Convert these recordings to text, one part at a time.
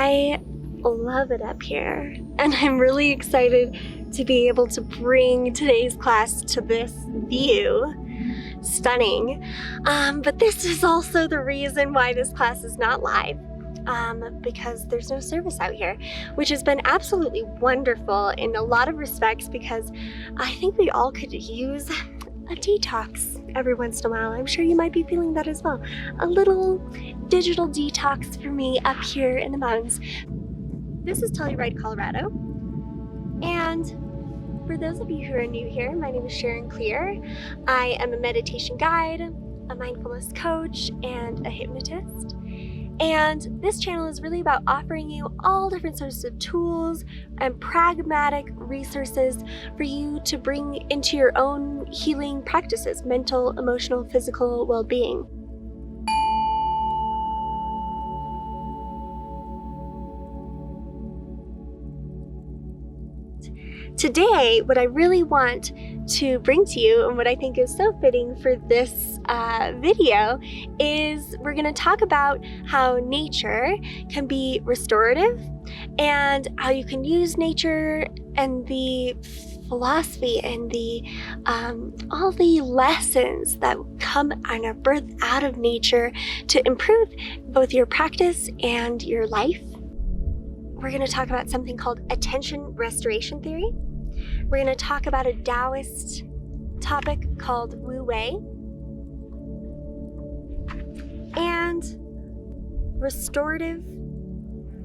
I love it up here, and I'm really excited to be able to bring today's class to this view. Stunning. But this is also the reason why this class is not live, because there's no service out here, which has been absolutely wonderful in a lot of respects, because I think we all could use a detox every once in a while. I'm sure you might be feeling that as well. A little digital detox for me up here in the mountains. This is Telluride, Colorado, and for those of you who are new here, my name is Sharon Cleere. I am a meditation guide, a mindfulness coach, and a hypnotist. And this channel is really about offering you all different sorts of tools and pragmatic resources for you to bring into your own healing practices, mental, emotional, physical well-being. Today, what I really want to bring to you, and what I think is so fitting for this video, is we're going to talk about how nature can be restorative, and how you can use nature and the philosophy and the all the lessons that come and are birthed out of nature to improve both your practice and your life. We're going to talk about something called attention restoration theory. We're going to talk about a Taoist topic called Wuwei, and restorative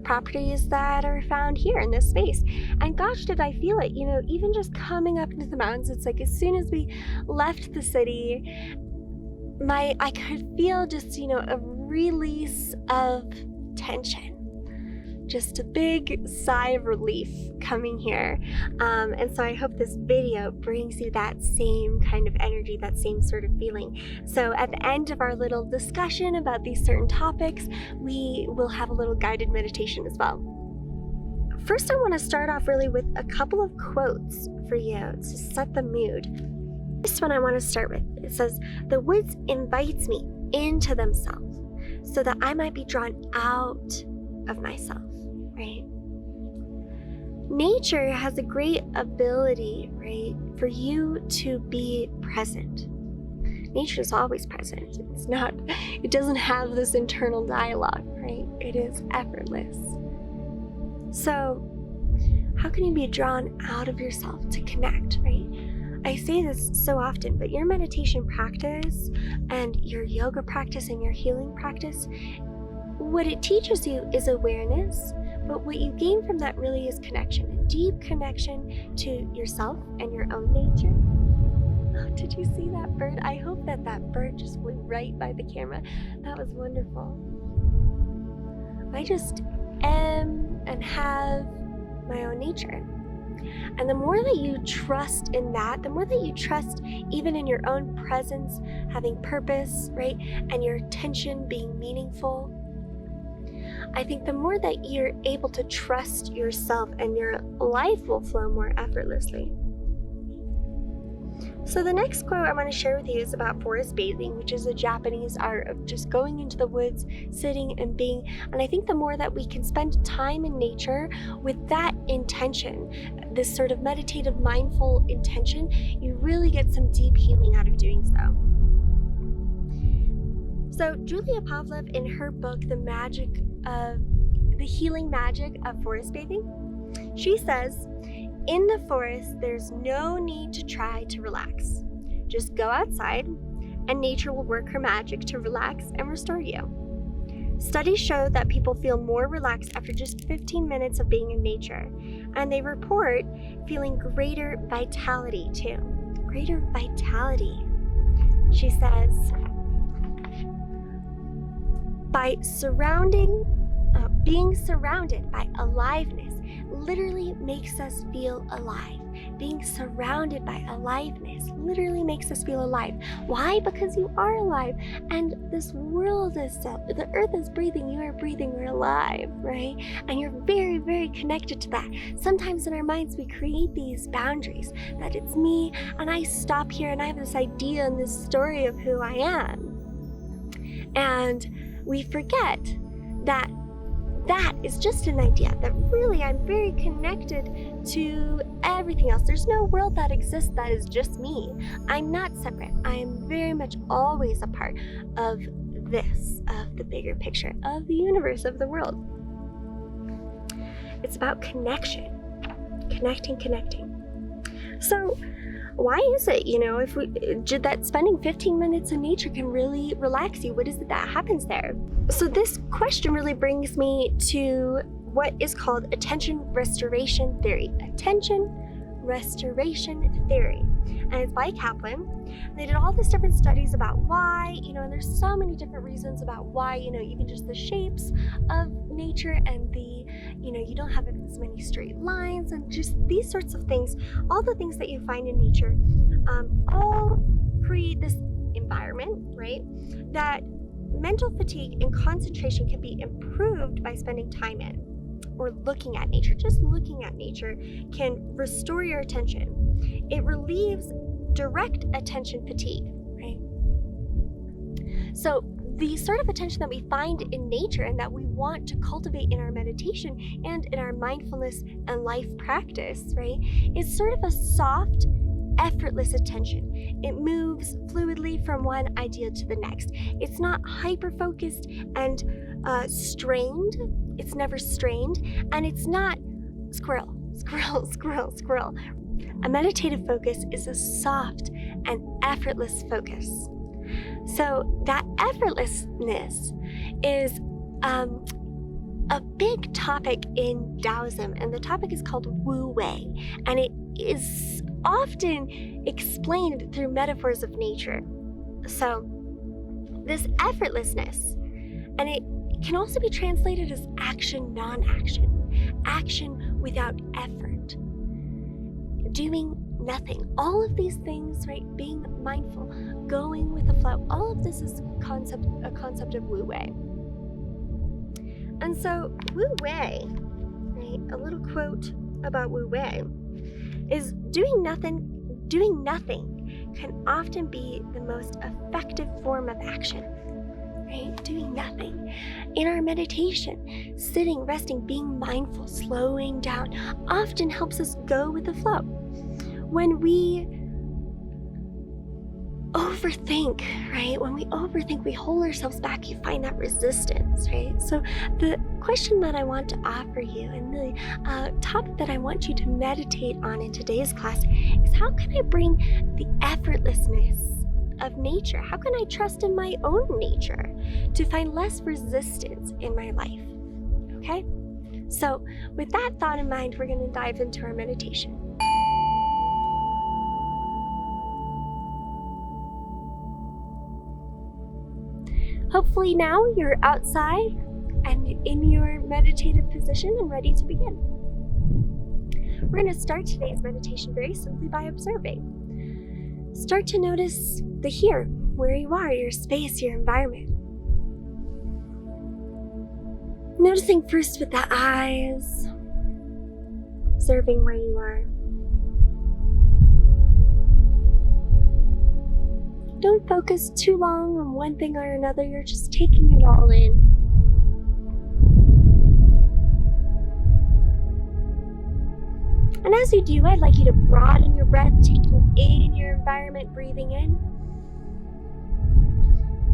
properties that are found here in this space. And gosh, did I feel it, you know, even just coming up into the mountains. It's like as soon as we left the city, I could feel just, you know, a release of tension. Just a big sigh of relief coming here. And so I hope this video brings you that same kind of energy, that same sort of feeling. So at the end of our little discussion about these certain topics, we will have a little guided meditation as well. First, I want to start off really with a couple of quotes for you to set the mood. This one I want to start with. It says, "The woods invites me into themselves so that I might be drawn out of myself." Right? Nature has a great ability, right, for you to be present. Nature is always present. It doesn't have this internal dialogue, right? It is effortless. So, how can you be drawn out of yourself to connect, right? I say this so often, but your meditation practice and your yoga practice and your healing practice, what it teaches you is awareness, but what you gain from that really is connection, a deep connection to yourself and your own nature. Oh, did you see that bird? I hope that bird just flew right by the camera. That was wonderful. I just am and have my own nature. And the more that you trust in that, the more that you trust even in your own presence, having purpose, right, and your attention being meaningful, I think the more that you're able to trust yourself, and your life will flow more effortlessly. So the next quote I want to share with you is about forest bathing, which is a Japanese art of just going into the woods, sitting and being. And I think the more that we can spend time in nature with that intention, this sort of meditative, mindful intention, you really get some deep healing out of doing so. So Julia Pavlov, in her book, The Healing Magic of Forest Bathing, she says, "In the forest, there's no need to try to relax. Just go outside and nature will work her magic to relax and restore you. Studies show that people feel more relaxed after just 15 minutes of being in nature, and they report feeling greater vitality too." Greater vitality. She says, by being surrounded by aliveness literally makes us feel alive. Being surrounded by aliveness literally makes us feel alive. Why? Because you are alive, and this world is the earth is breathing, you are breathing, we're alive, right? And you're very, very connected to that. Sometimes in our minds we create these boundaries that it's me and I stop here and I have this idea and this story of who I am. And we forget that that is just an idea that really I'm very connected to everything else. There's no world that exists that is just me. I'm not separate. I am very much always a part of this, of the bigger picture, of the universe, of the world. It's about connection. Connecting. So why is it, that spending 15 minutes in nature can really relax you? What is it that happens there? So this question really brings me to what is called attention restoration theory. Attention restoration theory. And it's by Kaplan. They did all these different studies about why, and there's so many different reasons about why, even just the shapes of nature and you don't have as many straight lines and just these sorts of things, all the things that you find in nature, all create this environment, right? That mental fatigue and concentration can be improved by spending time in or looking at nature. Just looking at nature can restore your attention. It relieves direct attention fatigue, right? So the sort of attention that we find in nature and that we want to cultivate in our meditation and in our mindfulness and life practice, right, is sort of a soft, effortless attention. It moves fluidly from one idea to the next. It's not hyper-focused and strained. It's never strained. And it's not squirrel. A meditative focus is a soft and effortless focus. So that effortlessness is a big topic in Taoism, and the topic is called Wuwei, and it is often explained through metaphors of nature. So this effortlessness, and it can also be translated as action, non-action, action without effort, doing nothing. All of these things, right? Being mindful, going with the flow. All of this is a concept of Wuwei. And so Wuwei, right? A little quote about Wuwei is doing nothing can often be the most effective form of action. Right? Doing nothing. In our meditation, sitting, resting, being mindful, slowing down often helps us go with the flow. When we overthink, right? When we overthink, we hold ourselves back. You find that resistance, right? So the question that I want to offer you and the topic that I want you to meditate on in today's class is how can I bring the effortlessness of nature? How can I trust in my own nature to find less resistance in my life? Okay? So with that thought in mind, we're going to dive into our meditation. Hopefully now you're outside and in your meditative position and ready to begin. We're going to start today's meditation very simply by observing. Start to notice the here, where you are, your space, your environment. Noticing first with the eyes, observing where you are. Don't focus too long on one thing or another, you're just taking it all in. And as you do, I'd like you to broaden your breath, taking in your environment, breathing in,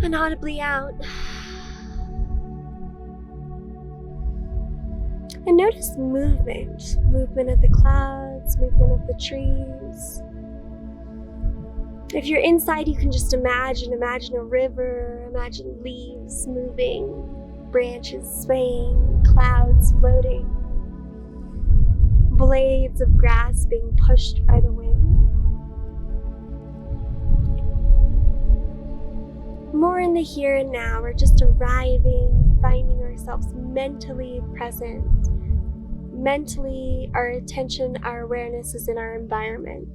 and audibly out. And notice movement of the clouds, movement of the trees. If you're inside, you can just imagine a river, imagine leaves moving, branches swaying, clouds floating, blades of grass being pushed by the wind. More in the here and now, we're just arriving, finding ourselves mentally present. Mentally, our attention, our awareness is in our environment.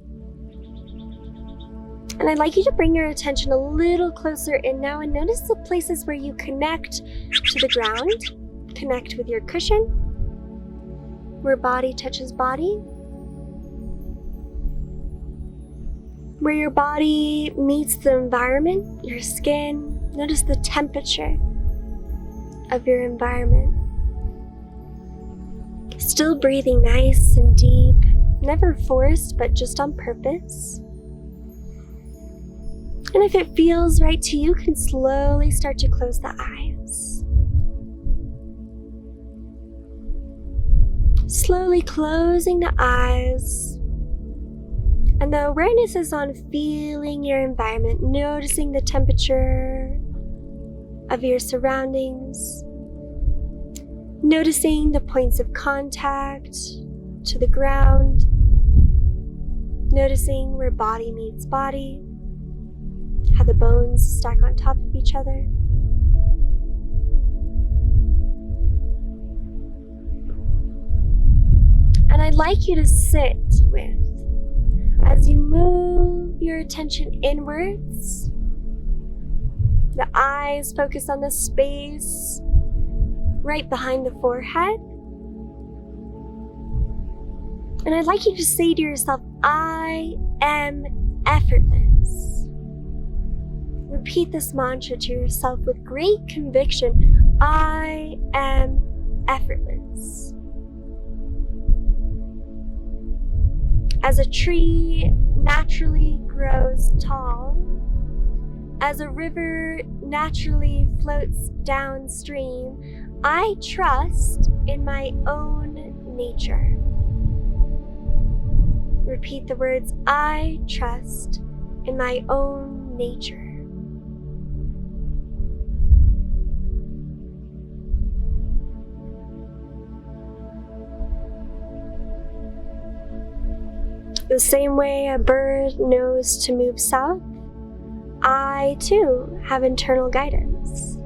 And I'd like you to bring your attention a little closer in now and notice the places where you connect to the ground, connect with your cushion, where body touches body, where your body meets the environment, your skin. Notice the temperature of your environment. Still breathing nice and deep, never forced, but just on purpose. And if it feels right to you, you can slowly start to close the eyes. Slowly closing the eyes. And the awareness is on feeling your environment, noticing the temperature of your surroundings, noticing the points of contact to the ground, noticing where body meets body, how the bones stack on top of each other. And I'd like you to sit with, as you move your attention inwards, the eyes focus on the space right behind the forehead. And I'd like you to say to yourself, I am effortless. Repeat this mantra to yourself with great conviction. I am effortless. As a tree naturally grows tall, as a river naturally floats downstream, I trust in my own nature. Repeat the words, I trust in my own nature. The same way a bird knows to move south, I too have internal guidance.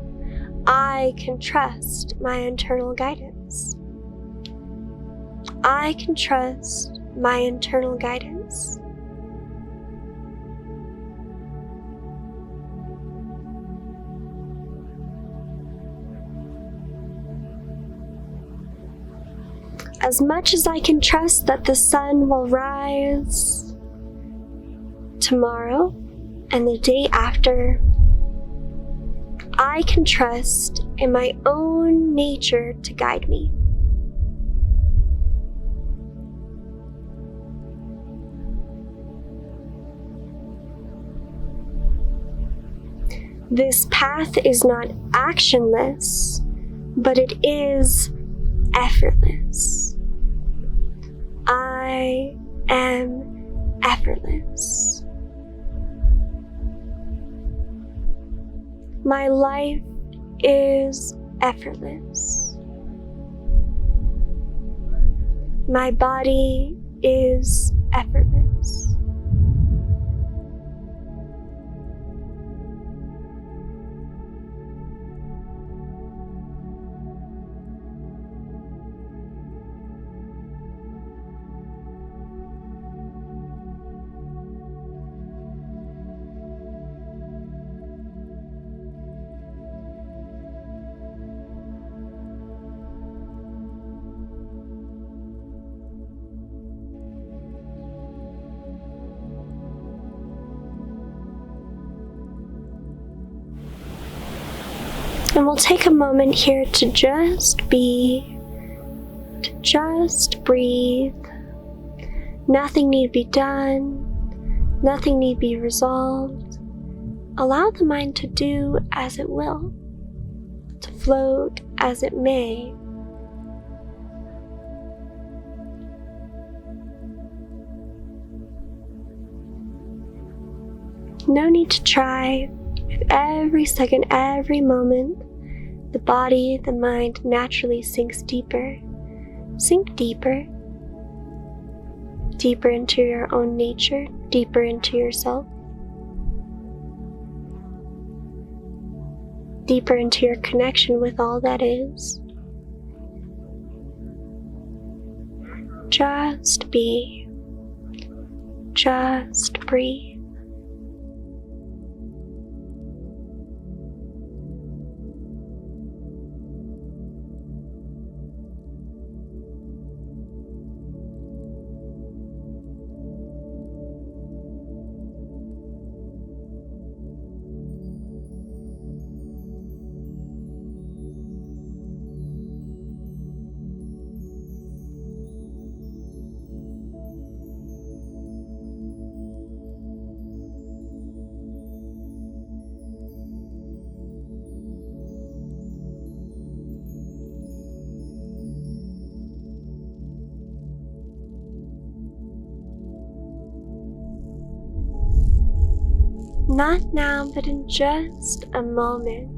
I can trust my internal guidance. I can trust my internal guidance. As much as I can trust that the sun will rise tomorrow and the day after, I can trust in my own nature to guide me. This path is not actionless, but it is effortless. I am effortless. My life is effortless. My body is effortless. And we'll take a moment here to just be, to just breathe. Nothing need be done. Nothing need be resolved. Allow the mind to do as it will, to float as it may. No need to try. With every second, every moment, the body, the mind naturally sinks deeper. Sink deeper. Deeper into your own nature, deeper into yourself. Deeper into your connection with all that is. Just be. Just breathe. Not now, but in just a moment.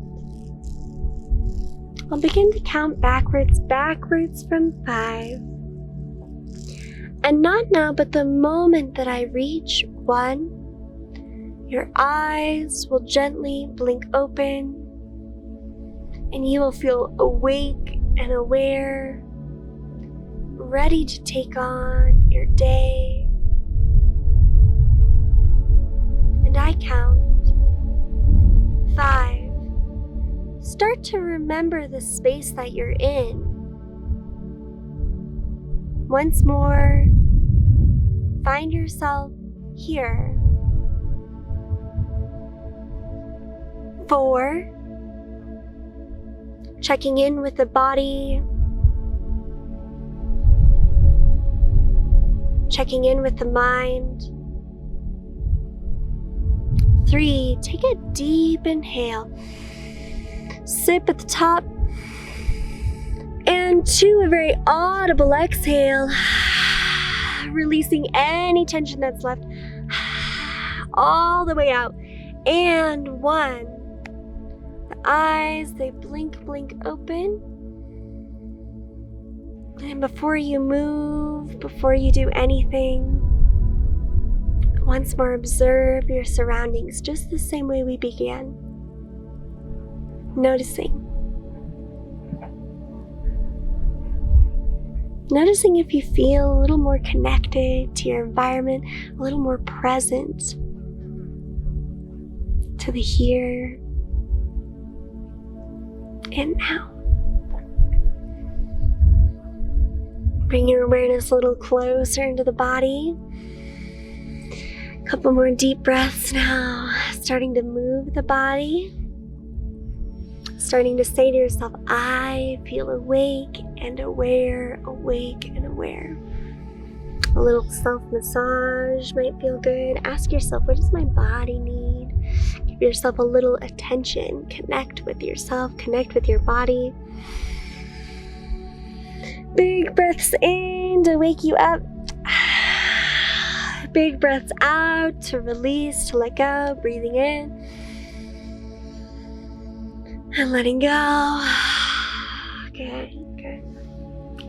I'll begin to count backwards from 5. And not now, but the moment that I reach 1, your eyes will gently blink open, and you will feel awake and aware, ready to take on your day. And I count 5. Start to remember the space that you're in. Once more, find yourself here. 4, checking in with the body, checking in with the mind. 3, take a deep inhale. Sip at the top. And 2, a very audible exhale. Releasing any tension that's left all the way out. And 1. The eyes, they blink open. And before you move, before you do anything, once more observe your surroundings just the same way we began. Noticing if you feel a little more connected to your environment, a little more present to the here and now. Bring your awareness a little closer into the body. A couple more deep breaths now, starting to move the body. Starting to say to yourself, I feel awake and aware, awake and aware. A little self-massage might feel good. Ask yourself, what does my body need? Give yourself a little attention. Connect with yourself, connect with your body. Big breaths in to wake you up. Big breaths out to release, to let go. Breathing in. And letting go. Good.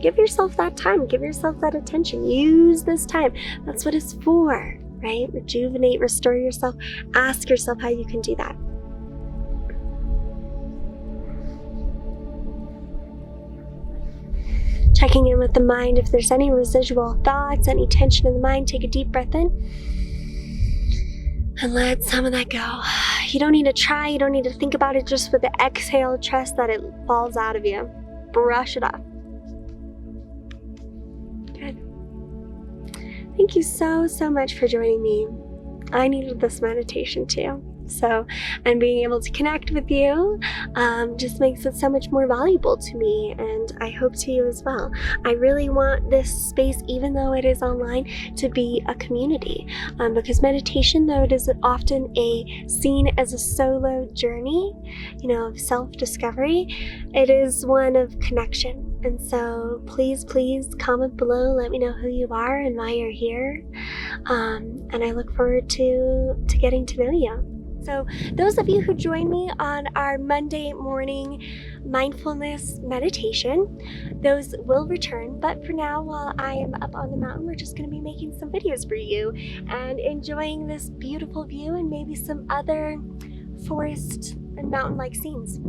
Give yourself that time. Give yourself that attention. Use this time. That's what it's for, right? Rejuvenate, restore yourself. Ask yourself how you can do that. Checking in with the mind. If there's any residual thoughts, any tension in the mind, take a deep breath in. And let some of that go. You don't need to try, you don't need to think about it. Just with the exhale, trust that it falls out of you. Brush it off. Good. Thank you so much for joining me. I needed this meditation too. And being able to connect with you just makes it so much more valuable to me, and I hope to you as well. I really want this space, even though it is online, to be a community, because meditation, though it is often seen as a solo journey, of self-discovery, it is one of connection. And so please comment below, let me know who you are and why you're here, and I look forward to getting to know you. So those of you who join me on our Monday morning mindfulness meditation, those will return. But for now, while I am up on the mountain, we're just going to be making some videos for you and enjoying this beautiful view and maybe some other forest and mountain-like scenes.